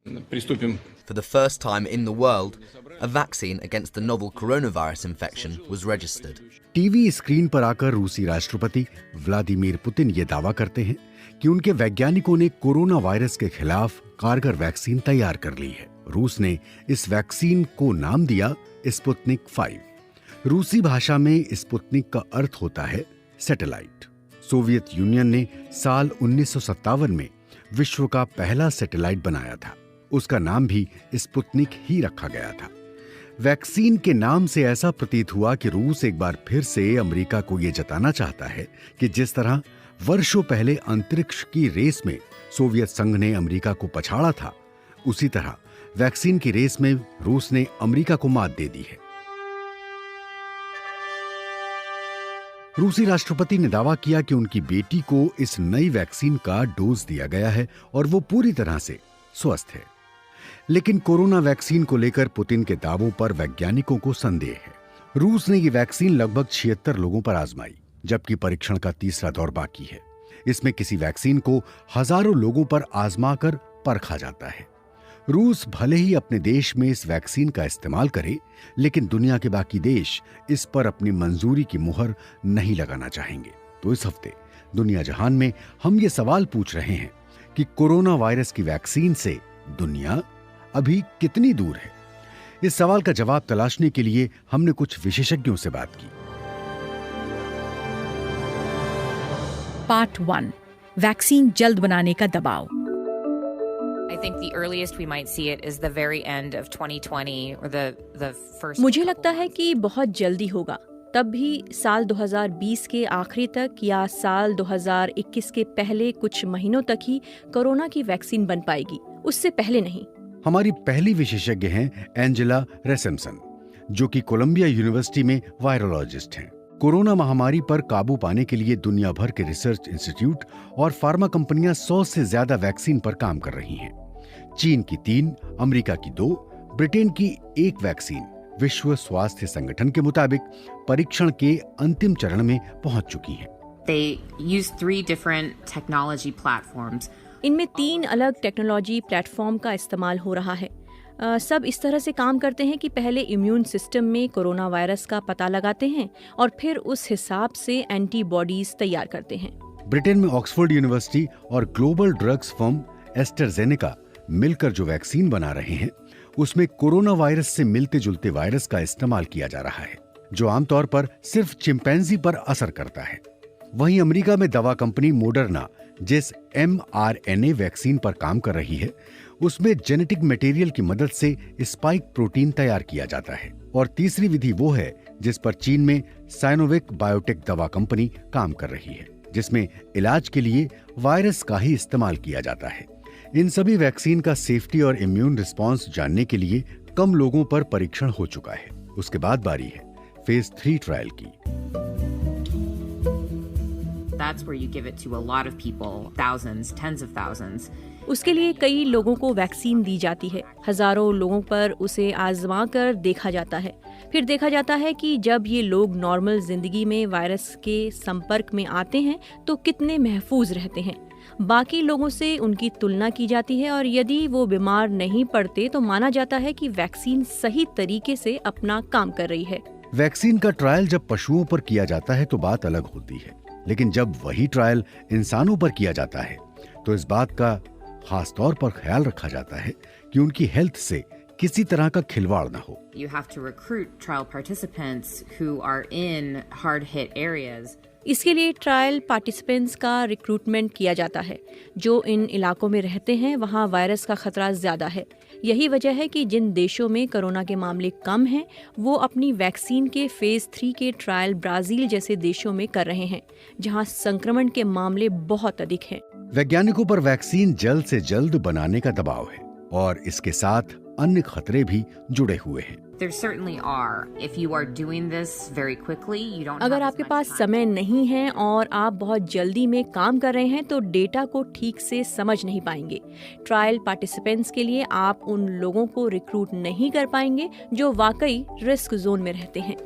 Приступим. For the first time in the world, a vaccine against the novel coronavirus infection was registered. TV screen पर आकर रूसी राष्ट्रपति Vladimir Putin ये दावा करते हैं कि उनके वैज्ञानिकों ने कोरोना वायरस के खिलाफ कारगर वैक्सीन तैयार कर ली है। रूस ने इस वैक्सीन को नाम दिया स्पुतनिक 5। रूसी भाषा में स्पुतनिक का अर्थ होता है सैटेलाइट। सोवियत यूनियन ने साल 1957 में विश्व का पहला सैटेलाइट बनाया था। उसका नाम भी स्पुतनिक ही रखा गया था। वैक्सीन के नाम से ऐसा प्रतीत हुआ कि रूस एक बार फिर से अमेरिका को यह जताना चाहता है कि जिस तरह वर्षों पहले अंतरिक्ष की रेस में सोवियत संघ ने अमेरिका को पछाड़ा था, उसी तरह वैक्सीन की रेस में रूस ने अमेरिका को मात दे दी है। रूसी राष्ट्रपति ने दावा किया कि उनकी बेटी को इस नई वैक्सीन का डोज दिया गया है और वो पूरी तरह से स्वस्थ है। लेकिन कोरोना वैक्सीन को लेकर पुतिन के दावों पर वैज्ञानिकों को संदेह है। रूस ने ये वैक्सीन लगभग 76 लोगों पर आजमाई, जबकि परीक्षण का तीसरा दौर बाकी है। इसमें किसी वैक्सीन को हजारों लोगों पर आजमाकर परखा जाता है। रूस भले ही अपने देश में इस वैक्सीन का इस्तेमाल करे, लेकिन दुनिया के बाकी देश इस पर अपनी मंजूरी की मुहर नहीं लगाना चाहेंगे। तो इस हफ्ते दुनिया जहान में हम ये सवाल पूछ रहे हैं कि कोरोना वायरस की वैक्सीन से दुनिया अभी कितनी दूर है। इस सवाल का जवाब तलाशने के लिए हमने कुछ विशेषज्ञों से बात की। पार्ट 1, वैक्सीन जल्द बनाने का दबाव। I think the earliest we might see it is the very end of 2020 or the first. मुझे लगता है कि बहुत जल्दी होगा, तब भी साल 2020 के आखिरी तक या साल 2021 के पहले कुछ महीनों तक ही कोरोना की वैक्सीन बन पाएगी, उससे पहले नहीं। हमारी पहली विशेषज्ञ हैं एंजेला रेसमसन, जो कि कोलंबिया यूनिवर्सिटी में वायरोलॉजिस्ट हैं। कोरोना महामारी पर काबू पाने के लिए दुनिया भर के रिसर्च इंस्टीट्यूट और फार्मा कंपनियां 100 से ज्यादा वैक्सीन पर काम कर रही हैं। चीन की 3, अमेरिका की 2, ब्रिटेन की 1 वैक्सीन विश्व स्वास्थ्य संगठन के मुताबिक परीक्षण के अंतिम चरण में पहुंच चुकी हैं। They use 3 different technology platforms. इनमें 3 अलग टेक्नोलॉजी प्लेटफॉर्म का इस्तेमाल हो रहा है। सब इस तरह से काम करते हैं कि पहले इम्यून सिस्टम में कोरोना वायरस का पता लगाते हैं और फिर उस हिसाब से एंटीबॉडीज तैयार करते हैं। ब्रिटेन में ऑक्सफोर्ड यूनिवर्सिटी और ग्लोबल ड्रग्स फर्म एस्ट्राजेनेका मिलकर जो वैक्सीन बना रहे हैं, उसमें कोरोना वायरस से मिलते जुलते वायरस का इस्तेमाल किया जा रहा है, जो आमतौर पर सिर्फ चिंपैंजी पर असर करता है। वहीं अमेरिका में दवा कंपनी मोडर्ना जिस mRNA वैक्सीन पर काम कर रही है, उसमें जेनेटिक मटेरियल की मदद से स्पाइक प्रोटीन तैयार किया जाता है। और तीसरी विधि वो है जिस पर चीन में साइनोवेक बायोटेक दवा कंपनी काम कर रही है, जिसमें इलाज के लिए वायरस का ही इस्तेमाल किया जाता है। इन सभी वैक्सीन का सेफ्टी और इम्यून रिस्पॉन्स जानने के लिए कम लोगों पर परीक्षण हो चुका है। उसके बाद बारी है फेज 3 ट्रायल की। That's where you give it to a lot of people, thousands, tens of thousands. उसके लिए कई लोगों को वैक्सीन दी जाती है। हजारों लोगों पर उसे आजमा कर देखा जाता है। फिर देखा जाता है कि जब ये लोग नॉर्मल जिंदगी में वायरस के संपर्क में आते हैं तो कितने महफूज रहते हैं। बाकी लोगों से उनकी तुलना की जाती है और यदि वो बीमार नहीं पड़ते तो माना जाता है कि वैक्सीन सही तरीके से अपना काम कर रही है। वैक्सीन का ट्रायल जब पशुओं पर किया जाता है तो बात अलग होती है, लेकिन जब वही ट्रायल इंसानों पर किया जाता है तो इस बात का खास तौर पर ख्याल रखा जाता है कि उनकी हेल्थ से किसी तरह का खिलवाड़ न हो। You have to recruit trial participants who are in hard hit areas. इसके लिए ट्रायल पार्टिसिपेंट्स का रिक्रूटमेंट किया जाता है। जो इन इलाकों में रहते हैं वहाँ वायरस का खतरा ज्यादा है। यही वजह है कि जिन देशों में कोरोना के मामले कम हैं, वो अपनी वैक्सीन के फेज 3 के ट्रायल ब्राजील जैसे देशों में कर रहे हैं, जहाँ संक्रमण के मामले बहुत अधिक हैं। वैज्ञानिकों पर वैक्सीन जल्द से जल्द बनाने का दबाव है और इसके साथ अन्य खतरे भी जुड़े हुए हैं। There certainly are. If you are doing this very quickly, you don't. अगर have as आपके much पास time. समय नहीं है और आप बहुत जल्दी में काम कर रहे हैं तो डेटा को ठीक से समझ नहीं पाएंगे। ट्रायल पार्टिसिपेंट्स के लिए आप उन लोगों को रिक्रूट नहीं कर पाएंगे जो वाकई रिस्क जोन में रहते हैं।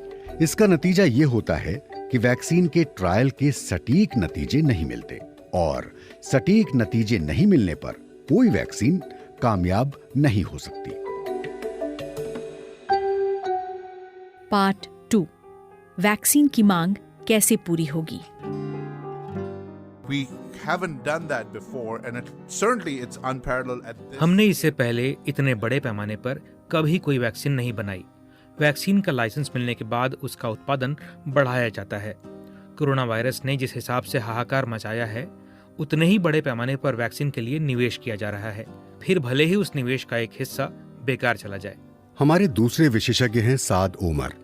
इसका नतीजा ये होता है कि वैक्सीन के ट्रायल के सटीक नतीजे नहीं मिलते और सटीक नतीजे नहीं मिलने पर कोई वैक्सीन कामयाब नहीं हो सकती। पार्ट 2, वैक्सीन की मांग कैसे पूरी होगी? We haven't done that before, and certainly it's unparalleled at this. हमने इससे पहले इतने बड़े पैमाने पर कभी कोई वैक्सीन नहीं बनाई। वैक्सीन का लाइसेंस मिलने के बाद उसका उत्पादन बढ़ाया जाता है। कोरोना वायरस ने जिस हिसाब से हाहाकार मचाया है, उतने ही बड़े पैमाने पर वैक्सीन के लिए निवेश किया जा रहा है, फिर भले ही उस निवेश का एक हिस्सा बेकार चला जाए। हमारे दूसरे विशेषज्ञ हैं साद ओमर,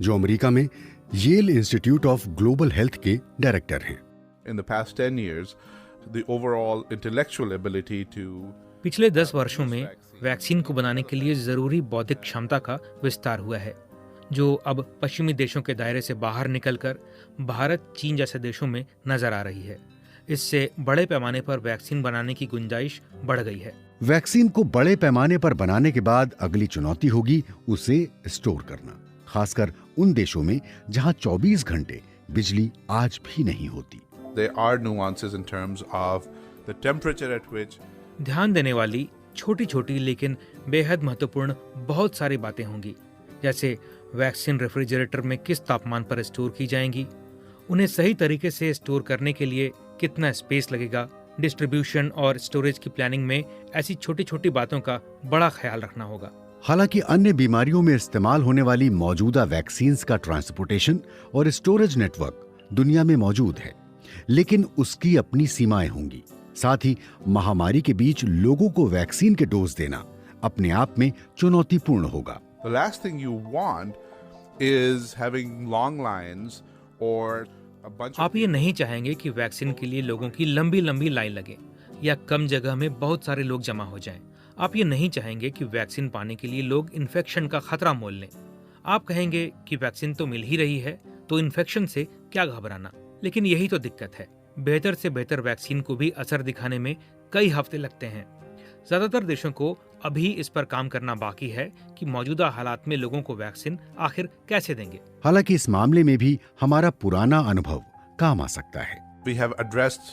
जो अमेरिका में Yale institute of global health के डायरेक्टर हैं। In the past 10 years, the overall intellectual ability to पिछले 10 वर्षों में वैक्सीन को बनाने के लिए जरूरी बौद्धिक क्षमता का विस्तार हुआ है, जो अब पश्चिमी देशों के दायरे से बाहर निकलकर भारत, चीन जैसे देशों में नजर आ रही है। इससे बड़े पैमाने पर वैक्सीन बनाने की गुंजाइश बढ़ गई है। वैक्सीन को बड़े पैमाने पर बनाने के बाद अगली चुनौती होगी उसे स्टोर करना, खासकर उन देशों में जहां 24 घंटे बिजली आज भी नहीं होती। there are nuances in terms of the temperature at which ध्यान देने वाली छोटी छोटी लेकिन बेहद महत्वपूर्ण बहुत सारी बातें होंगी, जैसे वैक्सीन रेफ्रिजरेटर में किस तापमान पर स्टोर की जाएंगी, उन्हें सही तरीके से स्टोर करने के लिए कितना स्पेस लगेगा, डिस्ट्रीब्यूशन और स्टोरेज की प्लानिंग में ऐसी छोटी छोटी बातों का बड़ा ख्याल रखना होगा। हालांकि अन्य बीमारियों में इस्तेमाल होने वाली मौजूदा वैक्सीन्स का ट्रांसपोर्टेशन और स्टोरेज नेटवर्क दुनिया में मौजूद है, लेकिन उसकी अपनी सीमाएं होंगी। साथ ही महामारी के बीच लोगों को वैक्सीन के डोज देना अपने आप में चुनौतीपूर्ण होगा। the last thing you want is having long lines or a bunch of आप ये नहीं चाहेंगे कि वैक्सीन के लिए लोगों की लंबी लंबी लाइन लगे या कम जगह में बहुत सारे लोग जमा हो जाएं। आप ये नहीं चाहेंगे कि वैक्सीन पाने के लिए लोग इन्फेक्शन का खतरा मोल लें। आप कहेंगे कि वैक्सीन तो मिल ही रही है, तो इन्फेक्शन से क्या घबराना। लेकिन यही तो दिक्कत है, बेहतर से बेहतर वैक्सीन को भी असर दिखाने में कई हफ्ते लगते हैं। ज्यादातर देशों को अभी इस पर काम करना बाकी है कि मौजूदा हालात में लोगों को वैक्सीन आखिर कैसे देंगे। हालांकि इस मामले में भी हमारा पुराना अनुभव काम आ सकता है। we have addressed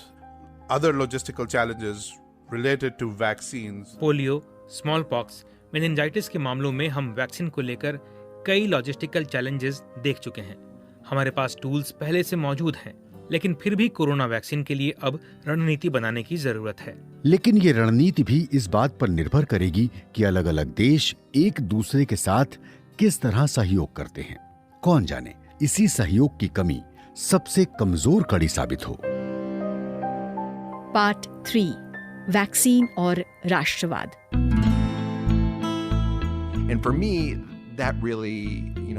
other logistical challenges related to vaccines. Polio, small pox, meningitis के मामलों में हम वैक्सीन को लेकर कई लॉजिस्टिकल चैलेंजेस देख चुके हैं। हमारे पास टूल्स पहले से मौजूद हैं, लेकिन फिर भी कोरोना वैक्सीन के लिए अब रणनीति बनाने की जरूरत है। लेकिन ये रणनीति भी इस बात पर निर्भर करेगी कि अलग अलग देश एक दूसरे के साथ किस तरह सहयोग करते हैं। कौन जाने इसी सहयोग की कमी सबसे कमजोर कड़ी साबित हो। पार्ट 3, वैक्सीन और राष्ट्रवाद। And for me, that really,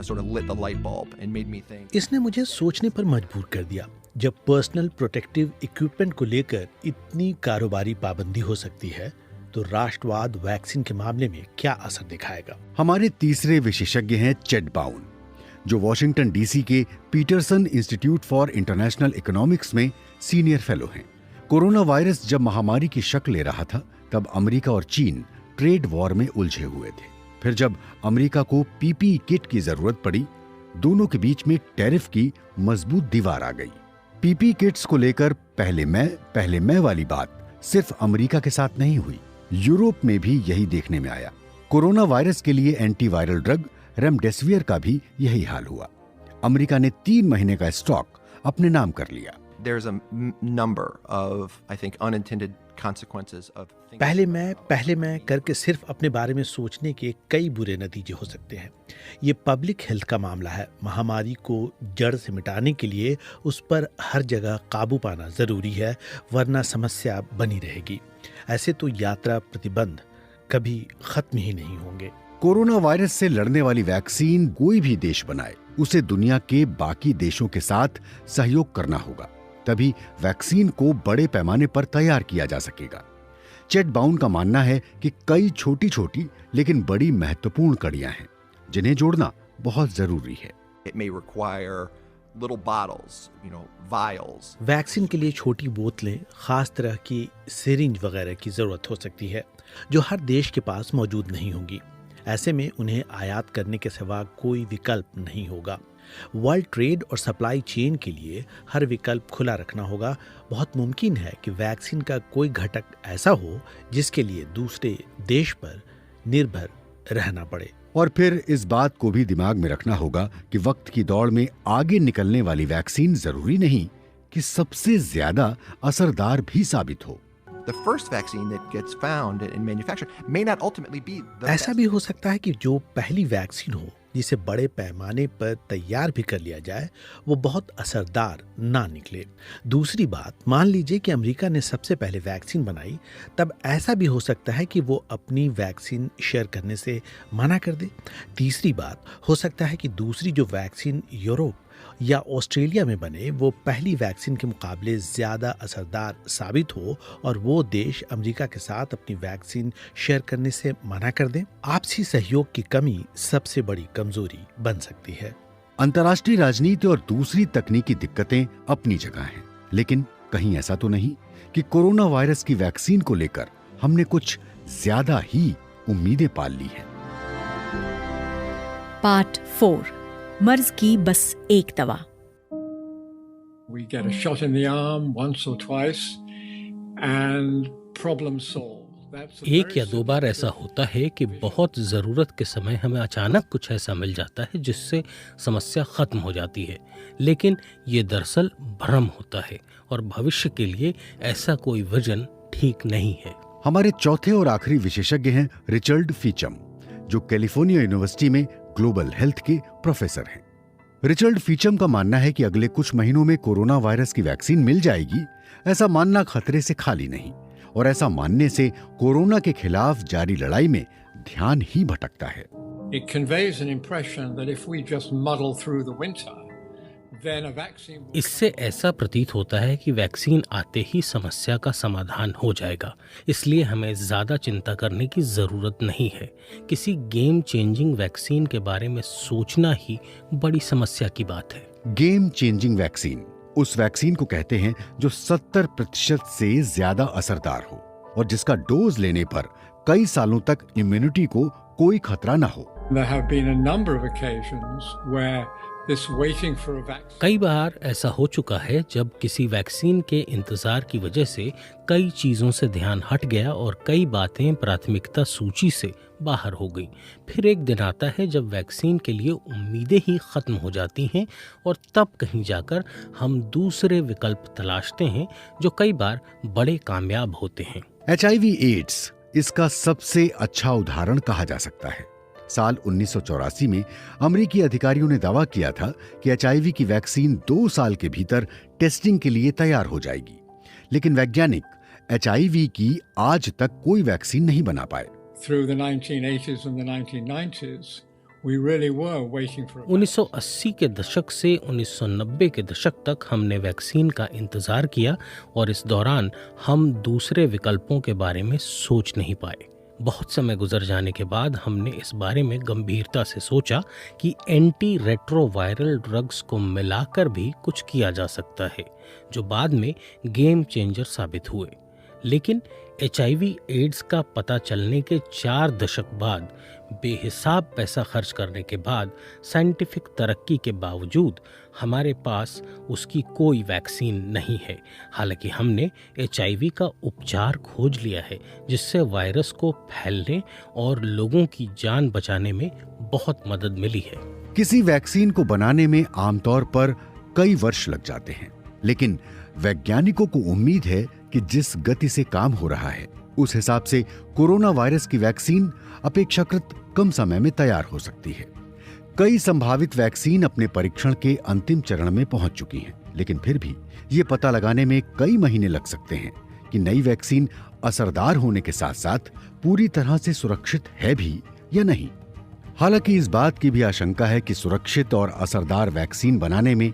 sort of lit the light bulb and made me think. इसने मुझे सोचने पर मजबूर कर दिया, जब पर्सनल प्रोटेक्टिव इक्विपमेंट को लेकर इतनी कारोबारी पाबंदी हो सकती है, तो राष्ट्रवाद वैक्सीन के मामले में क्या असर दिखाएगा। हमारे तीसरे विशेषज्ञ हैं चेड बाउन, जो वॉशिंगटन डीसी के Peterson institute for international economics में सीनियर फेलो हैं। कोरोना वायरस जब महामारी की शक्ल ले रहा था, तब अमेरिका और चीन ट्रेड वॉर में उलझे हुए थे। फिर जब अमेरिका को पीपीई किट की जरूरत पड़ी, दोनों के बीच में टैरिफ की मजबूत दीवार आ गई। पीपीई किट्स को लेकर पहले मैं वाली बात सिर्फ अमेरिका के साथ नहीं हुई, यूरोप में भी यही देखने में आया। कोरोना वायरस के लिए एंटीवायरल ड्रग रेमडेसिविर का भी यही हाल हुआ। अमेरिका ने 3 महीने का स्टॉक अपने नाम कर लिया। There's a number of, I think, unintended consequences of things. पहले मैं करके सिर्फ अपने बारे में सोचने के कई बुरे नतीजे हो सकते हैं। ये पब्लिक हेल्थ का मामला है। महामारी को जड़ से मिटाने के लिए उस पर हर जगह काबू पाना जरूरी है, वरना समस्या बनी रहेगी। ऐसे तो यात्रा प्रतिबंध कभी खत्म ही नहीं होंगे। कोरोना वायरस से लड़ने वाली वैक्सीन कोई भी देश बनाए, उसे दुनिया के बाकी देशों के साथ सहयोग करना होगा, तभी वैक्सीन को बड़े पैमाने पर तैयार किया जा सकेगा। चेड बाउन का मानना है कि कई छोटी छोटी लेकिन बड़ी महत्वपूर्ण कड़ियां हैं, जिन्हें जोड़ना बहुत जरूरी है। It may require little bottles, vials. Vaccine के लिए छोटी बोतलें, खास तरह की सिरिंज वगैरह की जरूरत हो सकती है, जो हर देश के पास मौजूद नहीं होंगी। ऐसे में उन्हें आयात करने के सिवा कोई विकल्प नहीं होगा। वर्ल्ड ट्रेड और सप्लाई चेन के लिए हर विकल्प खुला रखना होगा। बहुत मुमकिन है कि वैक्सीन का कोई घटक ऐसा हो जिसके लिए दूसरे देश पर निर्भर रहना पड़े। और फिर इस बात को भी दिमाग में रखना होगा कि वक्त की दौड़ में आगे निकलने वाली वैक्सीन जरूरी नहीं कि सबसे ज्यादा असरदार भी साबित हो। The first vaccine that gets found and manufactured may not ultimately be the ऐसा best. भी हो सकता है कि जो पहली वैक्सीन हो जिसे बड़े पैमाने पर तैयार भी कर लिया जाए वो बहुत असरदार ना निकले। दूसरी बात, मान लीजिए कि अमेरिका ने सबसे पहले वैक्सीन बनाई, तब ऐसा भी हो सकता है कि वो अपनी वैक्सीन शेयर करने से मना कर दे। तीसरी बात, हो सकता है कि दूसरी जो वैक्सीन यूरोप या ऑस्ट्रेलिया में बने वो पहली वैक्सीन के मुकाबले ज़्यादा असरदार साबित हो और वो देश अमेरिका के साथ अपनी वैक्सीन शेयर करने से मना कर दें। आपसी सहयोग की कमी सबसे बड़ी कमजोरी बन सकती है। अंतर्राष्ट्रीय राजनीति और दूसरी तकनीकी दिक्कतें अपनी जगह हैं, लेकिन कहीं ऐसा तो नहीं कि कोरोना वायरस की वैक्सीन को लेकर हमने कुछ ज्यादा ही उम्मीदें पाल ली हैं। पार्ट 4, मर्ज की बस एक दवा। We get a shot in the arm once or twice and problem solved. That's a एक very या दो बार ऐसा होता है कि बहुत ज़रूरत के समय हमें अचानक कुछ ऐसा मिल जाता है जिससे समस्या ख़त्म हो जाती है, लेकिन ये दरअसल भ्रम होता है और भविष्य के लिए ऐसा कोई विजन ठीक नहीं है। हमारे चौथे और आखिरी विशेषज्ञ हैं रिचर्ड फीचम, जो कैलिफोर्निया यूनिवर्सिटी में ग्लोबल हेल्थ के प्रोफेसर हैं। रिचर्ड फीचम का मानना है कि अगले कुछ महीनों में कोरोना वायरस की वैक्सीन मिल जाएगी। ऐसा मानना खतरे से खाली नहीं, और ऐसा मानने से कोरोना के खिलाफ जारी लड़ाई में ध्यान ही भटकता है। It conveys an impression that if we just muddle through the winter, then a vaccine will... इससे ऐसा प्रतीत होता है कि वैक्सीन आते ही समस्या का समाधान हो जाएगा, इसलिए हमें ज़्यादा चिंता करने की ज़रूरत नहीं है। किसी गेम चेंजिंग वैक्सीन के बारे में सोचना ही बड़ी समस्या की बात है। गेम चेंजिंग वैक्सीन उस वैक्सीन को कहते हैं जो 70% से ज्यादा असरदार हो और जिसका डोज लेने पर कई सालों तक इम्यूनिटी को कोई खतरा न हो। There have been a number of occasions where this waiting for a vaccine... कई बार ऐसा हो चुका है जब किसी वैक्सीन के इंतजार की वजह से कई चीज़ों से ध्यान हट गया और कई बातें प्राथमिकता सूची से बाहर हो गई। फिर एक दिन आता है जब वैक्सीन के लिए उम्मीदें ही खत्म हो जाती हैं और तब कहीं जाकर हम दूसरे विकल्प तलाशते हैं जो कई बार बड़े कामयाब होते हैं। HIV एड्स इसका सबसे अच्छा उदाहरण कहा जा सकता है। साल 1984 में अमेरिकी अधिकारियों ने दावा किया था कि HIV की वैक्सीन 2 साल के भीतर टेस्टिंग के लिए तैयार हो जाएगी, लेकिन वैज्ञानिक HIV की आज तक कोई वैक्सीन नहीं बना पाए। Through the 1980s and the 1990s, we really were waiting for a vaccine. 1980 के दशक से 1990 के दशक तक हमने वैक्सीन का इंतजार किया और इस दौरान हम दूसरे विकल्पों के बारे में सोच नहीं पाए। बहुत समय गुजर जाने के बाद हमने इस बारे में गंभीरता से सोचा कि एंटी रेट्रोवायरल ड्रग्स को मिलाकर भी कुछ किया जा सकता है, जो बाद में गेम चेंजर साबित हुए। लेकिन HIV एड्स का पता चलने के 4 दशक बाद, बेहिसाब पैसा खर्च करने के बाद, साइंटिफिक तरक्की के बावजूद हमारे पास उसकी कोई वैक्सीन नहीं है। हालांकि हमने HIV का उपचार खोज लिया है जिससे वायरस को फैलने और लोगों की जान बचाने में बहुत मदद मिली है। किसी वैक्सीन को बनाने में आमतौर पर कई वर्ष लग जाते हैं, लेकिन वैज्ञानिकों को उम्मीद है कि जिस गति से काम हो रहा है उस हिसाब से कोरोना वायरस की वैक्सीन अपेक्षाकृत कम समय में तैयार हो सकती है। कई संभावित वैक्सीन अपने परीक्षण के अंतिम चरण में पहुंच चुकी हैं, लेकिन फिर भी ये पता लगाने में कई महीने लग सकते हैं कि नई वैक्सीन असरदार होने के साथ साथ पूरी तरह से सुरक्षित है भी या नहीं। हालांकि इस बात की भी आशंका है कि सुरक्षित और असरदार वैक्सीन बनाने में